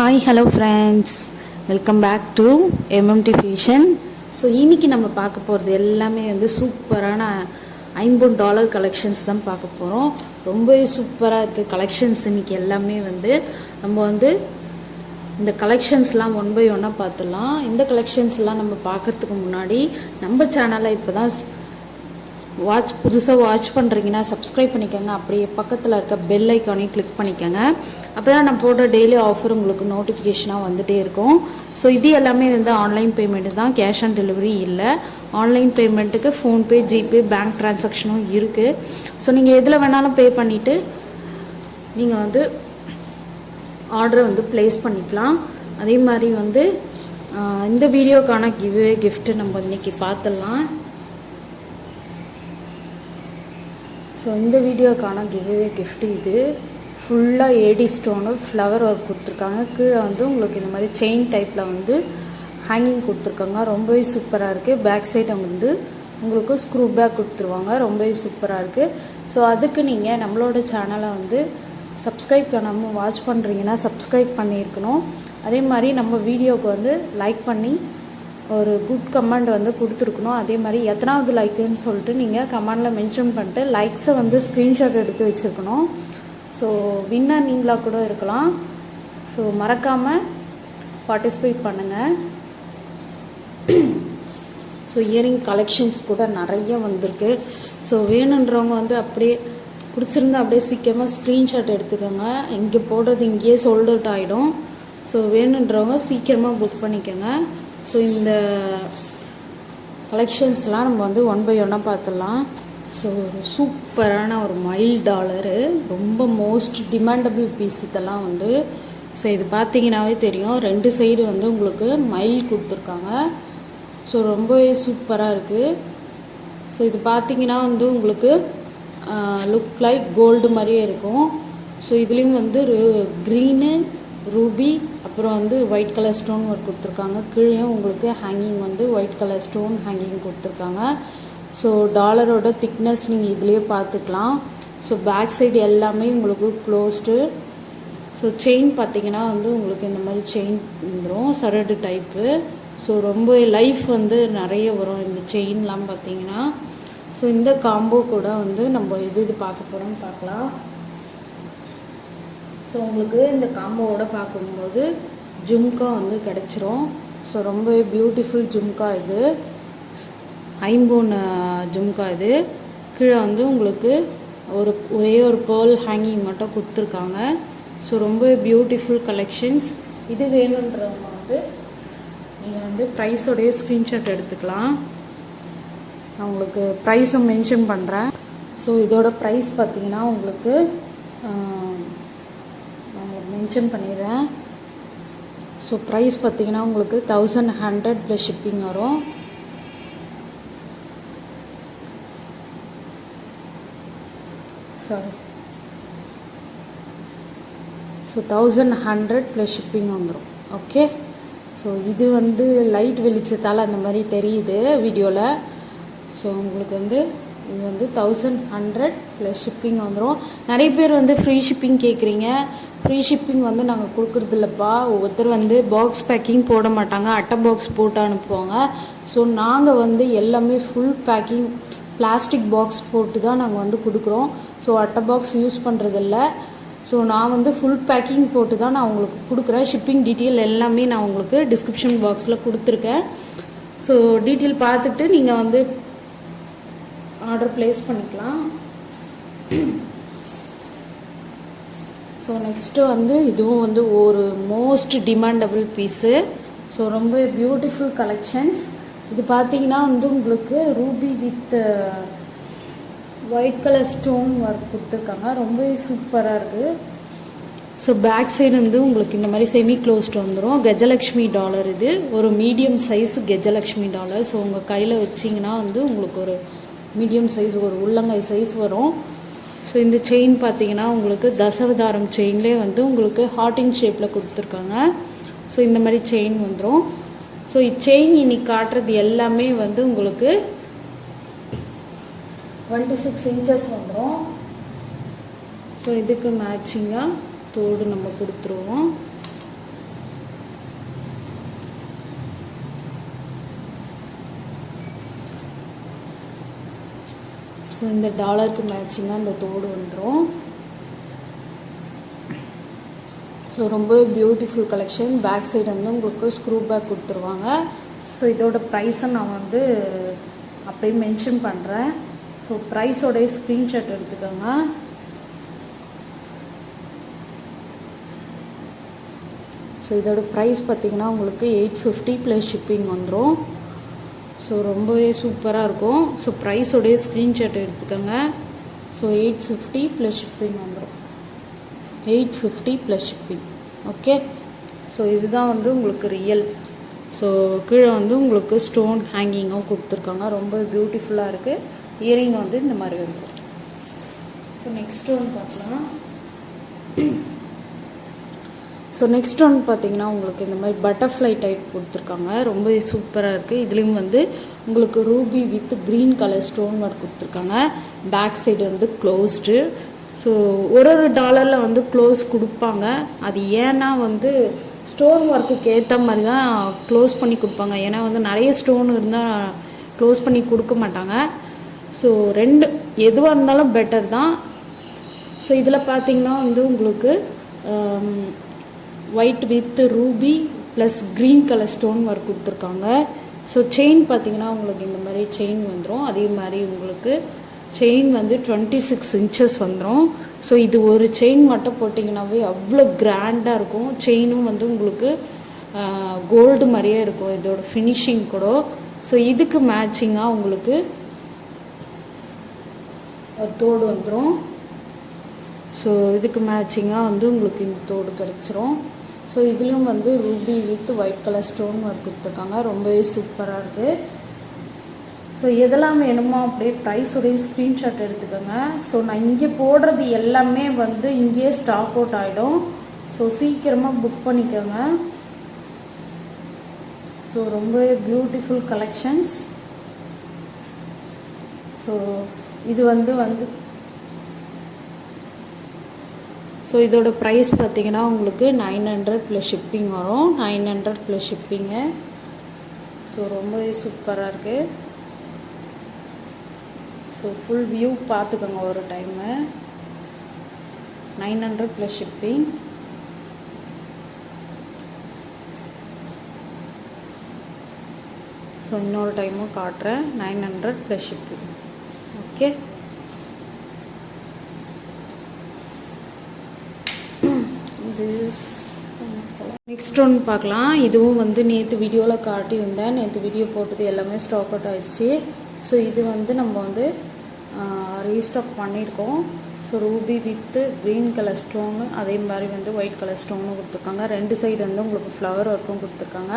Hi, hello friends. Welcome back to MMT Fashion. So இன்றைக்கி நம்ம பார்க்க போகிறது எல்லாமே வந்து சூப்பரான $50 கலெக்ஷன்ஸ் தான் பார்க்க போகிறோம். ரொம்பவே சூப்பராக இருக்குது கலெக்ஷன்ஸ். இன்றைக்கி எல்லாமே வந்து நம்ம வந்து இந்த கலெக்ஷன்ஸ்லாம் ஒன் பை ஒன்னாக பார்த்துடலாம். இந்த கலெக்ஷன்ஸ்லாம் நம்ம பார்க்குறதுக்கு முன்னாடி நம்ம சேனலை இப்போ தான் புதுசாக வாட்ச் பண்ணுறீங்கன்னா சப்ஸ்கிரைப் பண்ணிக்கோங்க. அப்படியே பக்கத்தில் இருக்க பெல் ஐக்கானையும் கிளிக் பண்ணிக்கோங்க. அப்போ தான் நான் போடுற டெய்லி ஆஃபர் உங்களுக்கு நோட்டிஃபிகேஷனாக வந்துகிட்டே இருக்கும். ஸோ இது எல்லாமே வந்து ஆன்லைன் பேமெண்ட்டு தான், கேஷ் ஆன் டெலிவரி இல்லை. ஆன்லைன் பேமெண்ட்டுக்கு ஃபோன்பே, ஜிபே, பேங்க் ட்ரான்சாக்ஷனும் இருக்குது. ஸோ நீங்கள் எதில் வேணாலும் பே பண்ணிவிட்டு நீங்கள் வந்து ஆர்டரை வந்து ப்ளேஸ் பண்ணிக்கலாம். அதே மாதிரி வந்து இந்த வீடியோக்கான கிஃப்ட்டு நம்ம இன்றைக்கி பார்த்துடலாம். ஸோ இந்த வீடியோக்கான கிவ்அவே கிஃப்ட் இது ஃபுல்லாக ஏடி ஸ்டோனு ஃப்ளவர் ஒர்க் கொடுத்துருக்காங்க. கீழே வந்து உங்களுக்கு இந்த மாதிரி செயின் டைப்பில் வந்து ஹேங்கிங் கொடுத்துருக்காங்க. ரொம்பவே சூப்பராக இருக்குது. பேக் சைடை வந்து உங்களுக்கு ஸ்க்ரூ பேக் கொடுத்துருவாங்க. ரொம்பவே சூப்பராக இருக்குது. ஸோ அதுக்கு நீங்கள் நம்மளோட சேனலை வந்து சப்ஸ்கிரைப் பண்ணாமல் வாட்ச் பண்ணுறீங்கன்னா சப்ஸ்கிரைப் பண்ணியிருக்கணும். அதே மாதிரி நம்ம வீடியோவுக்கு வந்து லைக் பண்ணி ஒரு குட் கமெண்ட் வந்து கொடுத்துருக்கணும். அதே மாதிரி எத்தனாவது லைக்குன்னு சொல்லிட்டு நீங்கள் கமெண்டில் மென்ஷன் பண்ணிட்டு லைக்ஸை வந்து ஸ்க்ரீன்ஷாட் எடுத்து வச்சுருக்கணும். ஸோ வின்னர் நீங்களாக கூட இருக்கலாம். ஸோ மறக்காமல் பார்ட்டிசிபேட் பண்ணுங்கள். ஸோ இயரிங் கலெக்ஷன்ஸ் கூட நிறைய வந்திருக்கு. ஸோ வேணுன்றவங்க வந்து அப்படியே பிடிச்சிருந்தா அப்படியே சீக்கிரமாக ஸ்க்ரீன்ஷாட் எடுத்துக்கோங்க. இங்கே போடுறது இங்கேயே சோல்ட் அவுட் ஆகிடும். ஸோ வேணுன்றவங்க சீக்கிரமாக புக் பண்ணிக்கோங்க. ஸோ இந்த கலெக்ஷன்ஸ்லாம் நம்ம வந்து ஒன் பை ஒன்னாக பார்த்துடலாம். ஸோ ஒரு சூப்பரான ஒரு $10 ரொம்ப மோஸ்ட் டிமாண்டபிள் பீஸ் இதெல்லாம் வந்து. ஸோ இது பார்த்தீங்கன்னாவே தெரியும், ரெண்டு சைடு வந்து உங்களுக்கு மயில் கொடுத்துருக்காங்க. ஸோ ரொம்பவே சூப்பராக இருக்குது. ஸோ இது பார்த்தீங்கன்னா வந்து உங்களுக்கு லுக் லைக் கோல்டு மாதிரியே இருக்கும். ஸோ இதுலேயும் வந்து க்ரீனு, ரூபி, அப்புறம் வந்து ஒயிட் கலர் ஸ்டோன் ஒர்க் கொடுத்துருக்காங்க. கீழே உங்களுக்கு ஹேங்கிங் வந்து ஒயிட் கலர் ஸ்டோன் ஹேங்கிங் கொடுத்துருக்காங்க. ஸோ டாலரோட திக்னஸ் நீங்கள் இதுலேயே பார்த்துக்கலாம். ஸோ பேக் சைடு எல்லாமே உங்களுக்கு க்ளோஸ்டு. ஸோ செயின் பார்த்தீங்கன்னா வந்து உங்களுக்கு இந்த மாதிரி செயின் வந்துடும், சரடு டைப்பு. ஸோ ரொம்ப லைஃப் வந்து நிறைய வரும் இந்த செயின்லாம் பார்த்தீங்கன்னா. ஸோ இந்த காம்போ கூட வந்து நம்ம இது பார்க்க போகிறோம்னு பார்க்கலாம். ஸோ உங்களுக்கு இந்த காம்போவோட பார்க்கும்போது ஜும்கா வந்து கிடச்சிரும். ஸோ ரொம்பவே பியூட்டிஃபுல் ஜும்கா இது, ஐம்பொன் ஜும்கா இது. கீழே வந்து உங்களுக்கு ஒரே ஒரு பேர்ல் ஹேங்கிங் மட்டும் கொடுத்துருக்காங்க. ஸோ ரொம்பவே பியூட்டிஃபுல் கலெக்ஷன்ஸ். இது வேணுன்றவங்க வந்து நீங்கள் வந்து ப்ரைஸோடைய ஸ்க்ரீன்ஷாட் எடுத்துக்கலாம். நான் உங்களுக்கு ப்ரைஸும் மென்ஷன் பண்ணுறேன். ஸோ இதோட ப்ரைஸ் பார்த்தீங்கன்னா உங்களுக்கு மென்ஷன் பண்ணிடுறேன். ஸோ ப்ரைஸ் பார்த்தீங்கன்னா உங்களுக்கு 1100 ப்ளஸ் ஷிப்பிங் வரும். சாரி, ஸோ 1100 ப்ளஸ் ஷிப்பிங் வந்துடும். ஓகே. ஸோ இது வந்து லைட் வெளிச்சத்தால் அந்த மாதிரி தெரியுது வீடியோவில். ஸோ உங்களுக்கு வந்து இது வந்து 1100 ப்ளஸ் ஷிப்பிங் வந்துடும். நிறைய பேர் வந்து ஃப்ரீ ஷிப்பிங் கேட்குறீங்க. ஃப்ரீ ஷிப்பிங் வந்து நாங்கள் கொடுக்குறது இல்லைப்பா. ஒவ்வொருத்தர் வந்து பாக்ஸ் பேக்கிங் போட மாட்டாங்க, அட்டை பாக்ஸ் போட்டு அனுப்புவாங்க. ஸோ நாங்கள் வந்து எல்லாமே ஃபுல் பேக்கிங் பிளாஸ்டிக் பாக்ஸ் போட்டு தான் நாங்கள் வந்து கொடுக்குறோம். ஸோ அட்டை பாக்ஸ் யூஸ் பண்ணுறதில்ல. ஸோ நான் வந்து ஃபுல் பேக்கிங் போட்டு தான் நான் உங்களுக்கு கொடுக்குறேன். ஷிப்பிங் டீட்டெயில் எல்லாமே நான் உங்களுக்கு டிஸ்கிரிப்ஷன் பாக்ஸில் கொடுத்துருக்கேன். ஸோ டீட்டெயில் பார்த்துட்டு நீங்கள் வந்து ஆர்டர் ப்ளேஸ் பண்ணிக்கலாம். ஸோ நெக்ஸ்ட்டு வந்து இதுவும் வந்து ஒரு மோஸ்ட் டிமாண்டபிள் பீஸு. ஸோ ரொம்ப பியூட்டிஃபுல் கலெக்ஷன்ஸ். இது பார்த்தீங்கன்னா வந்து உங்களுக்கு Ruby with white colour stone work கொடுத்துருக்காங்க. ரொம்பவே சூப்பராக இருக்குது. ஸோ பேக் சைடு வந்து உங்களுக்கு இந்த மாதிரி செமி க்ளோஸ்டு வந்துடும். கஜலக்ஷ்மி டாலர் இது ஒரு medium size Gajalakshmi dollar. So உங்கள் கையில் வச்சிங்கன்னா வந்து உங்களுக்கு ஒரு மீடியம் சைஸ், ஒரு உள்ளங்கை சைஸ் வரும். ஸோ இந்த செயின் பார்த்தீங்கன்னா உங்களுக்கு தசவதாரம் செயின்லேயே வந்து உங்களுக்கு ஹார்டின் ஷேப்பில் கொடுத்துருக்காங்க. ஸோ இந்த மாதிரி செயின் வந்துடும். ஸோ செயின் இன்னைக்கு காட்டுறது எல்லாமே வந்து உங்களுக்கு 26 இன்ச்சஸ் வந்துடும். ஸோ இதுக்கு மேட்சிங்காக தோடு நம்ம கொடுத்துருவோம். ஸோ இந்த டாலருக்கு மேட்சிங்காக இந்த தோடு வந்துடும். ஸோ ரொம்ப பியூட்டிஃபுல் கலெக்ஷன். பேக் சைடு வந்து உங்களுக்கு ஸ்க்ரூ பேக் கொடுத்துருவாங்க. ஸோ இதோட ப்ரைஸை நான் வந்து அப்படியே மென்ஷன் பண்ணுறேன். ஸோ ப்ரைஸோடைய ஸ்க்ரீன்ஷாட் எடுத்துக்கோங்க. ஸோ இதோட ப்ரைஸ் பார்த்திங்கன்னா உங்களுக்கு 850 ப்ளஸ் ஷிப்பிங் வந்துடும். ஸோ ரொம்பவே சூப்பராக இருக்கும். ஸோ ப்ரைஸோடைய ஸ்க்ரீன்ஷாட் எடுத்துக்கோங்க. ஸோ 850 ப்ளஸ் ஷிப்பிங் வந்துடும். 850 ப்ளஸ் ஷிப்பிங். ஓகே. ஸோ இதுதான் வந்து உங்களுக்கு ரியல். ஸோ கீழே வந்து உங்களுக்கு ஸ்டோன் ஹேங்கிங்கும் கொடுத்துருக்காங்க. ரொம்ப பியூட்டிஃபுல்லாக இருக்குது. இயரிங் வந்து இந்த மாதிரி வந்துடும். ஸோ நெக்ஸ்ட் ஒன்று பார்க்கலாம். ஸோ நெக்ஸ்ட் ஒன்று பார்த்தீங்கன்னா உங்களுக்கு இந்த மாதிரி பட்டர்ஃப்ளை டைப் கொடுத்துருக்காங்க. ரொம்ப சூப்பராக இருக்குது. இதுலேயும் வந்து உங்களுக்கு Ruby with green colour stone work கொடுத்துருக்காங்க. பேக் சைடு வந்து க்ளோஸ்டு. ஸோ ஒரு டாலரில் வந்து க்ளோஸ் கொடுப்பாங்க. அது ஏன்னா வந்து ஸ்டோன் ஒர்க்குக்கு ஏற்ற மாதிரி தான் க்ளோஸ் பண்ணி கொடுப்பாங்க. ஏன்னா வந்து நிறைய ஸ்டோன் இருந்தால் க்ளோஸ் பண்ணி கொடுக்க மாட்டாங்க. ஸோ ரெண்டு எதுவாக இருந்தாலும் பெட்டர் தான். ஸோ இதில் பார்த்திங்கன்னா வந்து உங்களுக்கு white with Ruby plus green colour stone work கொடுத்துருக்காங்க. ஸோ செயின் பார்த்திங்கன்னா உங்களுக்கு இந்த மாதிரி செயின் வந்துடும். அதே மாதிரி உங்களுக்கு செயின் வந்து 26 இன்ச்சஸ் வந்துடும். ஸோ இது ஒரு செயின் மட்டும் போட்டிங்கன்னாவே அவ்வளோ கிராண்டாக இருக்கும். செயினும் வந்து உங்களுக்கு கோல்டு மாதிரியே இருக்கும் இதோட ஃபினிஷிங் கூட. ஸோ இதுக்கு மேட்சிங்காக உங்களுக்கு தோடு வந்துடும். ஸோ இதுக்கு மேட்சிங்காக வந்து உங்களுக்கு இந்த தோடு கிடச்சிரும். ஸோ இதுலேயும் வந்து Ruby with white colour stone work கொடுத்துருக்காங்க. ரொம்பவே சூப்பராக இருக்குது. ஸோ எதெல்லாம் வேணுமோ அப்படியே ப்ரைஸோடைய ஸ்க்ரீன்ஷாட் எடுத்துக்கோங்க. ஸோ நான் இங்கே போடுறது எல்லாமே வந்து இங்கேயே ஸ்டாக் அவுட் ஆகிடும். ஸோ சீக்கிரமாக புக் பண்ணிக்கோங்க. ஸோ ரொம்பவே பியூட்டிஃபுல் கலெக்ஷன்ஸ். ஸோ இது வந்து ஸோ இதோட ப்ரைஸ் பார்த்திங்கன்னா உங்களுக்கு 900 ப்ளஸ் ஷிப்பிங் வரும். 900 ப்ளஸ் ஷிப்பிங்கு. ஸோ ரொம்பவே சூப்பராக இருக்குது. ஸோ ஃபுல் வியூ பார்த்துக்கோங்க ஒரு டைமு. 900 plus shipping. ஸோ இன்னொரு டைமும் காட்டுறேன். 900 ப்ளஸ் ஷிப்பிங். ஓகே. நெக்ஸ்ட் ஒன்று பார்க்கலாம். இதுவும் வந்து நேற்று வீடியோவில் காட்டியிருந்தேன். நேற்று வீடியோ போட்டது எல்லாமே ஸ்டாக் அவுட் ஆகிடுச்சு. ஸோ இது வந்து நம்ம வந்து ரீஸ்டாக் பண்ணியிருக்கோம். So Ruby with green colour stone அதே மாதிரி வந்து ஒயிட் கலர் ஸ்டோனும் கொடுத்துருக்காங்க. ரெண்டு சைடு வந்து உங்களுக்கு ஃப்ளவர் ஒர்க்கும் கொடுத்துருக்காங்க.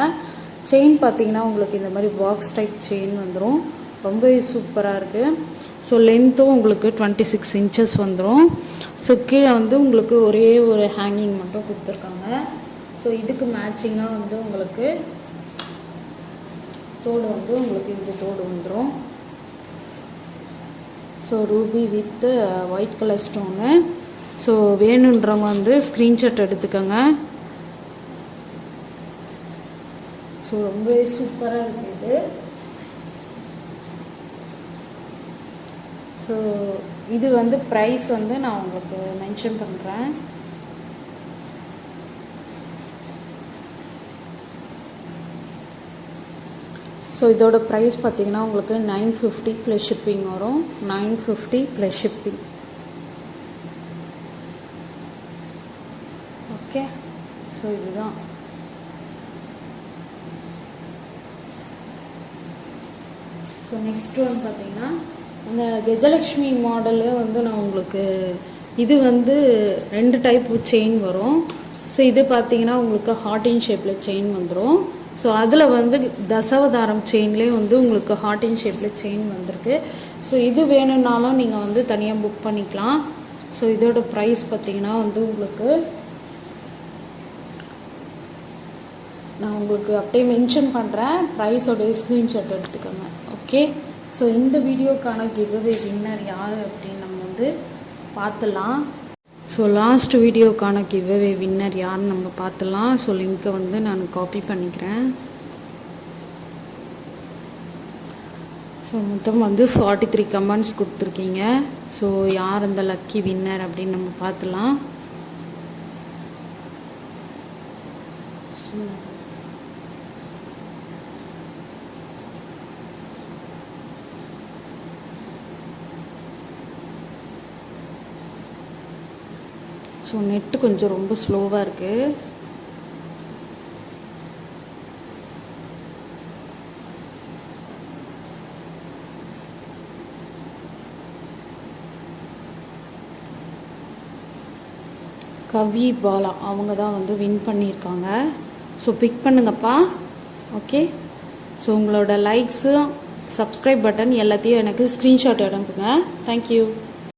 செயின் பார்த்திங்கன்னா உங்களுக்கு இந்த மாதிரி பாக்ஸ் டைப் செயின் வந்துடும். ரொம்ப சூப்பராக இருக்குது. ஸோ லென்த்தும் உங்களுக்கு 26 இன்ச்சஸ் வந்துடும். ஸோ கீழே வந்து உங்களுக்கு ஒரே ஒரு ஹேங்கிங் மட்டும் கொடுத்துருக்காங்க. ஸோ இதுக்கு மேட்சிங்காக வந்து உங்களுக்கு தோடு வந்து உங்களுக்கு இந்த தோடு வந்துடும். So Ruby with white colour stone. So வேணுன்றவங்க வந்து ஸ்க்ரீன்ஷாட் எடுத்துக்கோங்க. ஸோ ரொம்பவே சூப்பராக இருக்குது. ஸோ இது வந்து ப்ரைஸ் வந்து நான் உங்களுக்கு மென்ஷன் பண்ணுறேன். ஸோ இதோட ப்ரைஸ் பார்த்திங்கன்னா உங்களுக்கு 950 ப்ளஸ் ஷிப்பிங் வரும். 950 ப்ளஸ் ஷிப்பிங். ஓகே. ஸோ இதுதான். ஸோ நெக்ஸ்ட் ஒன் பார்த்திங்கன்னா அந்த கஜலக்ஷ்மி மாடலு வந்து நான் உங்களுக்கு இது வந்து 2 டைப் செயின் வரும். ஸோ இது பார்த்திங்கன்னா உங்களுக்கு ஹார்டின் ஷேப்பில் செயின் வந்துடும். ஸோ அதில் வந்து தசாவதாரம் செயின்லேயே வந்து உங்களுக்கு ஹார்டின் ஷேப்பில் செயின் வந்திருக்கு. ஸோ இது வேணும்னாலும் நீங்கள் வந்து தனியாக புக் பண்ணிக்கலாம். ஸோ இதோட ப்ரைஸ் பார்த்திங்கன்னா வந்து உங்களுக்கு நான் உங்களுக்கு அப்படியே மென்ஷன் பண்ணுறேன். ப்ரைஸோடைய ஸ்க்ரீன்ஷாட் எடுத்துக்கோங்க. ஓகே. ஸோ இந்த வீடியோக்கான கிவ்அவே வின்னர் யார் அப்படின்னு நம்ம வந்து பார்த்துலாம். ஸோ லாஸ்ட் வீடியோக்கான கிவ்அவே வின்னர் யாருன்னு நம்ம பார்த்துலாம். ஸோ லிங்க்கை வந்து நான் காப்பி பண்ணிக்கிறேன். ஸோ ஸோ மொத்தம் வந்து 43 கமெண்ட்ஸ் கொடுத்துருக்கீங்க. ஸோ யார் அந்த லக்கி வின்னர் அப்படின்னு நம்ம பார்த்துலாம். ஸோ நெட்டு கொஞ்சம் ரொம்ப ஸ்லோவாக இருக்குது. கவி பாலா அவங்க தான் வந்து வின் பண்ணியிருக்காங்க. ஸோ பிக் பண்ணுங்கப்பா. ஓகே. ஸோ உங்களோட லைக்ஸு, சப்ஸ்கிரைப் பட்டன் எல்லாத்தையும் எனக்கு ஸ்க்ரீன்ஷாட் அனுப்புங்க. தேங்க்யூ.